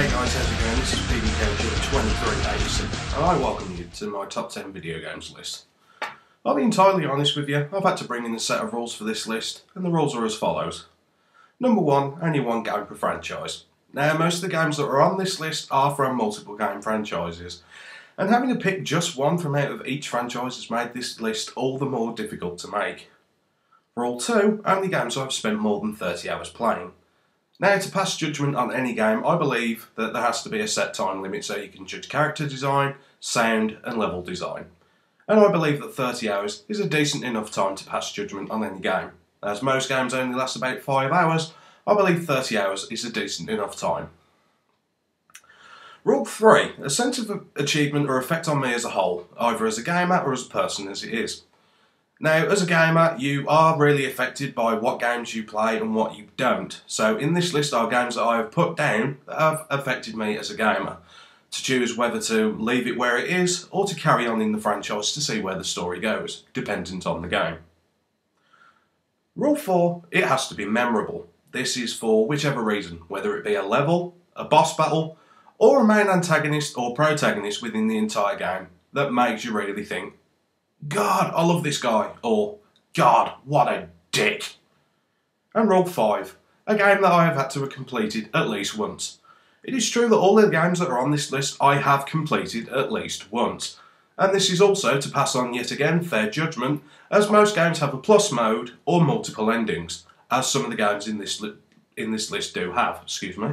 Hey guys, how's it going? This is PDKJim2386 and I welcome you to my top 10 video games list. I'll be entirely honest with you, I've had to bring in a set of rules for this list, and the rules are as follows. Number 1, only one game per franchise. Now, most of the games that are on this list are from multiple game franchises, and having to pick just one from out of each franchise has made this list all the more difficult to make. Rule 2, only games I've spent more than 30 hours playing. Now, to pass judgment on any game, I believe that there has to be a set time limit so you can judge character design, sound and level design. And I believe that 30 hours is a decent enough time to pass judgment on any game. As most games only last about 5 hours, I believe 30 hours is a decent enough time. Rule 3. A sense of achievement or effect on me as a whole, either as a gamer or as a person as it is. Now, as a gamer, you are really affected by what games you play and what you don't. So in this list are games that I have put down that have affected me as a gamer, to choose whether to leave it where it is or to carry on in the franchise to see where the story goes, dependent on the game. Rule 4, it has to be memorable. This is for whichever reason, whether it be a level, a boss battle, or a main antagonist or protagonist within the entire game that makes you really think, God, I love this guy, or God, what a dick. And Rule 5, a game that I have had to have completed at least once. It is true that all the games that are on this list I have completed at least once. And this is also to pass on yet again fair judgment, as most games have a plus mode or multiple endings, as some of the games in this list do have, excuse me.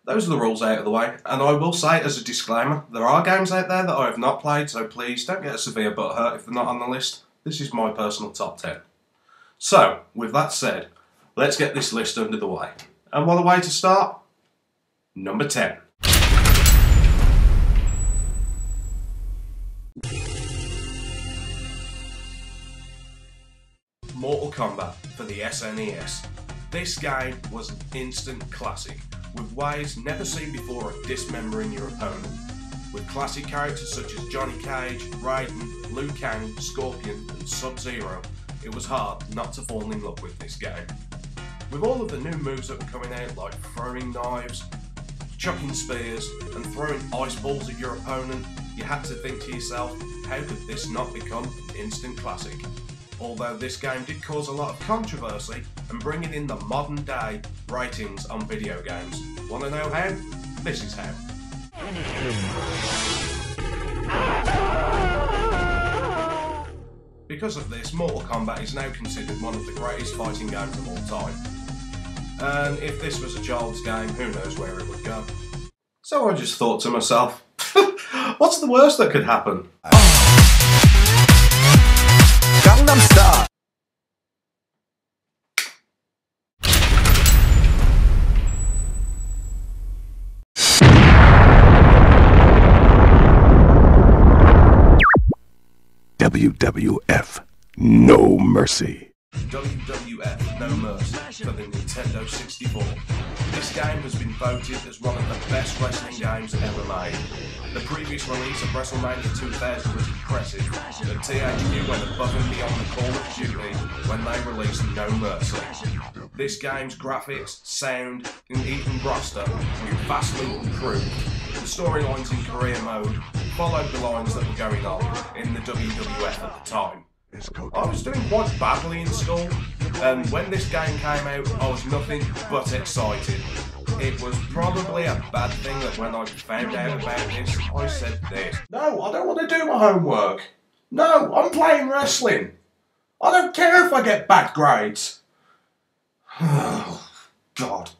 Those are the rules out of the way, and I will say as a disclaimer, there are games out there that I have not played, so please don't get a severe butthurt if they're not on the list. This is my personal top 10. So, with that said, let's get this list under the way. And what a way to start? Number 10. Mortal Kombat for the SNES. This game was an instant classic, with ways never seen before of dismembering your opponent. With classic characters such as Johnny Cage, Raiden, Liu Kang, Scorpion and Sub-Zero, it was hard not to fall in love with this game. With all of the new moves that were coming out, like throwing knives, chucking spears and throwing ice balls at your opponent, you had to think to yourself, how could this not become an instant classic? Although this game did cause a lot of controversy and bring it in the modern day ratings on video games. Want to know how? This is how. Because of this, Mortal Kombat is now considered one of the greatest fighting games of all time. And if this was a child's game, who knows where it would go. So I just thought to myself, what's the worst that could happen? Gangnam Style. WWF No Mercy. WWF No Mercy for the Nintendo 64. This game has been voted as one of the best wrestling games ever made. The previous release of WrestleMania 2000 was impressive, but THQ went above and beyond the Call of Duty when they released No Mercy. This game's graphics, sound, and even roster were vastly improved. The storylines in career mode followed the lines that were going on in the WWF at the time. I was doing quite badly in school, and when this game came out, I was nothing but excited. It was probably a bad thing that when I found out about this, I said this. No, I don't want to do my homework. No, I'm playing wrestling. I don't care if I get bad grades. Oh, God.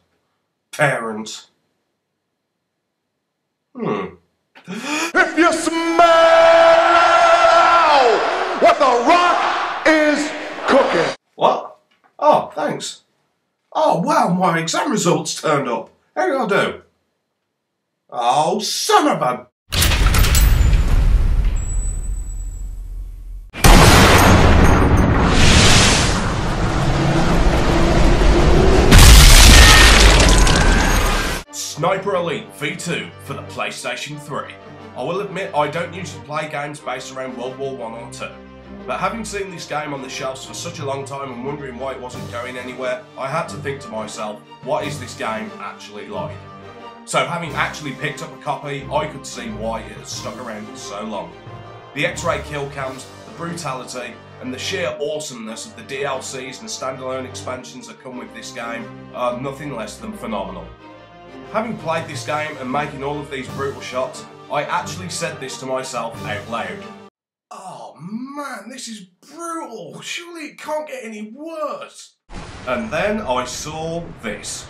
Parents. If you smell what the Rock is cooking. What? Oh, thanks. Oh, wow, my exam results turned up. How did I do? Oh, son of a... Sniper Elite V2 for the PlayStation 3. I will admit I don't usually play games based around World War I or II, but having seen this game on the shelves for such a long time and wondering why it wasn't going anywhere, I had to think to myself, what is this game actually like? So having actually picked up a copy, I could see why it has stuck around for so long. The X-ray kill cams, the brutality, and the sheer awesomeness of the DLCs and standalone expansions that come with this game are nothing less than phenomenal. Having played this game and making all of these brutal shots, I actually said this to myself out loud. Oh man, this is brutal, surely it can't get any worse. And then I saw this.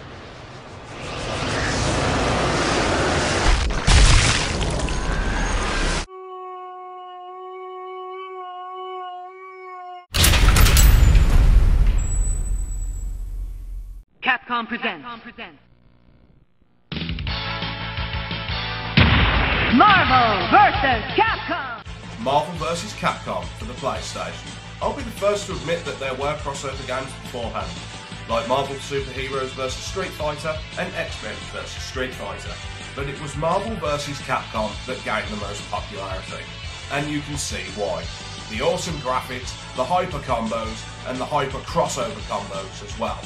Capcom presents Marvel vs. Capcom! Marvel vs. Capcom for the PlayStation. I'll be the first to admit that there were crossover games beforehand, like Marvel Superheroes vs. Street Fighter and X-Men vs. Street Fighter, but it was Marvel vs. Capcom that gained the most popularity, and you can see why. The awesome graphics, the hyper combos, and the hyper crossover combos as well.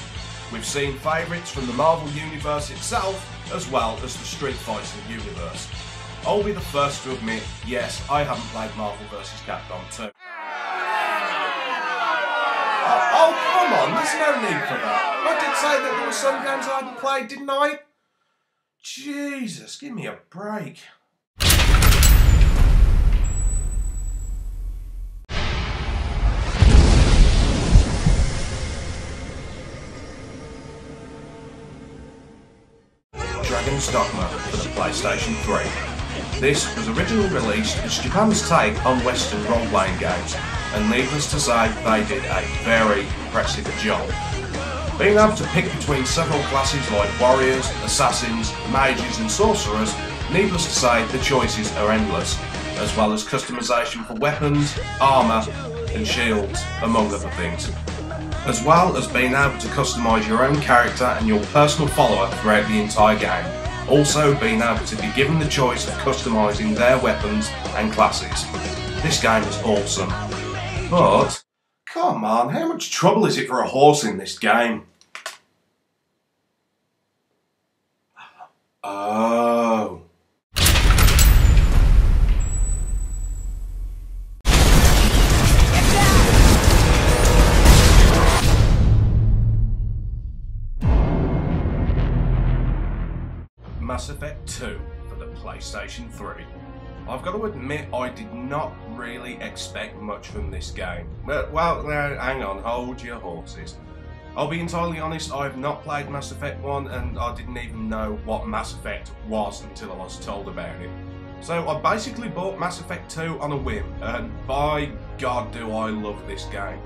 We've seen favourites from the Marvel Universe itself, as well as the Street Fighter universe. I'll be the first to admit, yes, I haven't played Marvel vs. Capcom 2. Oh, come on, there's no need for that. I did say that there were some games I hadn't played, didn't I? Jesus, give me a break. Dragon's Dogma for the PlayStation 3. This was originally released as Japan's take on Western role-playing games, and needless to say, they did a very impressive job. Being able to pick between several classes like warriors, assassins, mages and sorcerers, needless to say, the choices are endless, as well as customization for weapons, armour and shields, among other things. As well as being able to customise your own character and your personal follower throughout the entire game. Also being able to be given the choice of customising their weapons and classes. This game is awesome. But, come on, how much trouble is it for a horse in this game? Oh. Mass Effect 2 for the PlayStation 3. I've got to admit, I did not really expect much from this game. Well, hang on, hold your horses. I'll be entirely honest, I've not played Mass Effect 1 and I didn't even know what Mass Effect was until I was told about it. So I basically bought Mass Effect 2 on a whim, and by God do I love this game.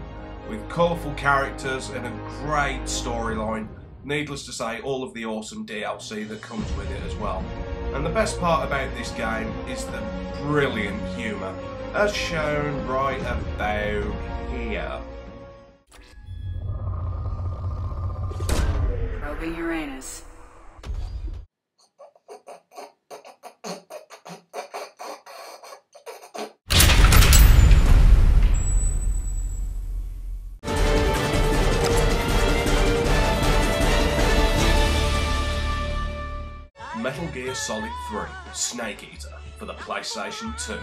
With colourful characters and a great storyline. Needless to say, all of the awesome DLC that comes with it as well. And the best part about this game is the brilliant humour, as shown right about here. Probing Uranus. Metal Gear Solid 3 Snake Eater for the PlayStation 2.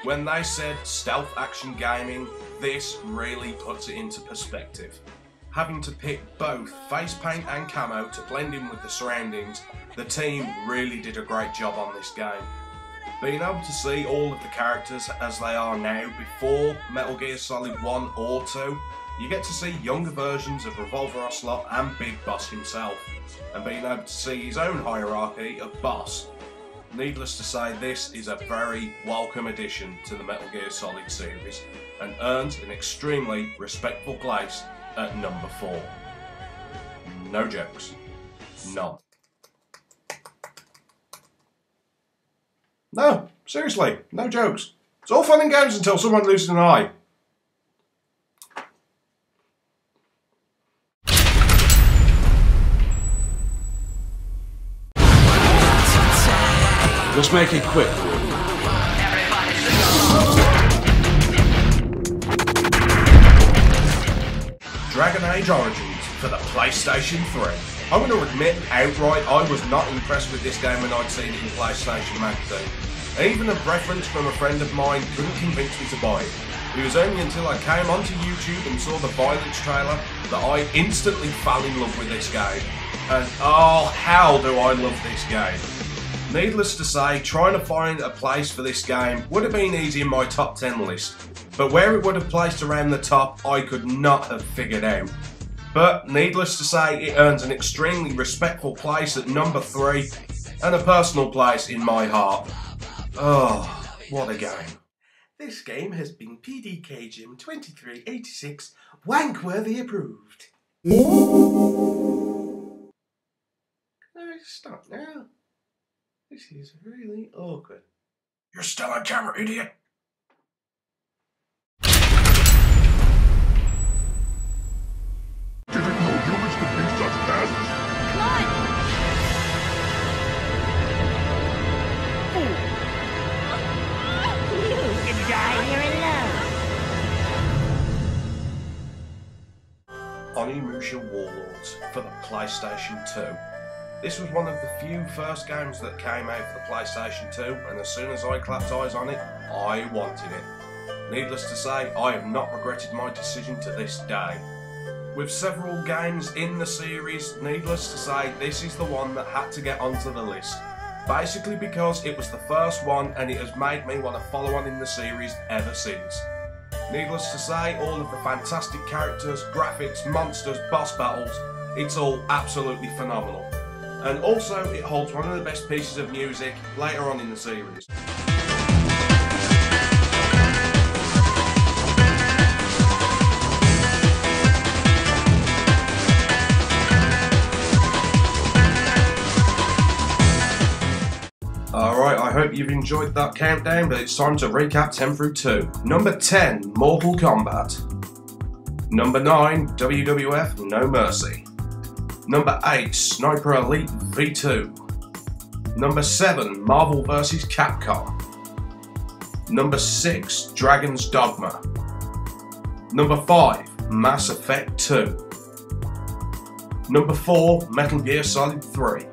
When they said stealth action gaming, this really puts it into perspective. Having to pick both face paint and camo to blend in with the surroundings, the team really did a great job on this game. Being able to see all of the characters as they are now before Metal Gear Solid 1 or 2, you get to see younger versions of Revolver Ocelot and Big Boss himself, and being able to see his own hierarchy of boss. Needless to say, this is a very welcome addition to the Metal Gear Solid series, and earns an extremely respectful place at number 4. No jokes. None. No, seriously, no jokes. It's all fun and games until someone loses an eye. Let's make it quick. Dragon Age Origins for the PlayStation 3. I'm going to admit outright I was not impressed with this game when I'd seen it in PlayStation magazine. Even a reference from a friend of mine couldn't convince me to buy it. It was only until I came onto YouTube and saw the violence trailer that I instantly fell in love with this game. And oh, how do I love this game. Needless to say, trying to find a place for this game would have been easy in my top 10 list, but where it would have placed around the top I could not have figured out. But needless to say, it earns an extremely respectful place at number 3 and a personal place in my heart. Oh, what a game. This game has been PDKJim2386 Wankworthy approved. Can I stop now? This is really awkward. You're still on camera, idiot! Didn't know humans could be such pests. Come on! You can die here alone. Onimusha Warlords for the PlayStation 2. This was one of the few first games that came out for the PlayStation 2, and as soon as I clapped eyes on it, I wanted it. Needless to say, I have not regretted my decision to this day. With several games in the series, needless to say, this is the one that had to get onto the list. Basically because it was the first one and it has made me want to follow on in the series ever since. Needless to say, all of the fantastic characters, graphics, monsters, boss battles, it's all absolutely phenomenal. And also, it holds one of the best pieces of music later on in the series. Alright, I hope you've enjoyed that countdown, but it's time to recap 10 through 2. Number 10, Mortal Kombat. Number 9, WWF No Mercy. Number 8, Sniper Elite V2. Number 7, Marvel vs. Capcom. Number 6, Dragon's Dogma. Number 5, Mass Effect 2. Number 4, Metal Gear Solid 3.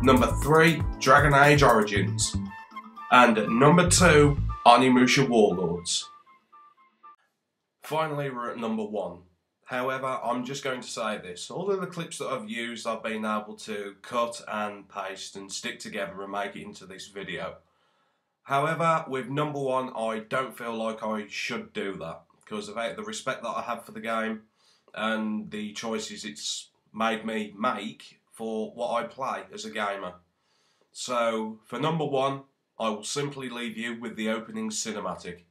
Number 3, Dragon Age Origins. And at number 2, Onimusha Warlords. Finally, we're at number 1. However, I'm just going to say this. All of the clips that I've used, I've been able to cut and paste and stick together and make it into this video. However, with number 1, I don't feel like I should do that, because of the respect that I have for the game and the choices it's made me make for what I play as a gamer. So, for number 1, I will simply leave you with the opening cinematic.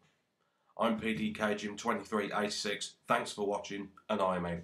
I'm PDKJim2386, thanks for watching, and I am out.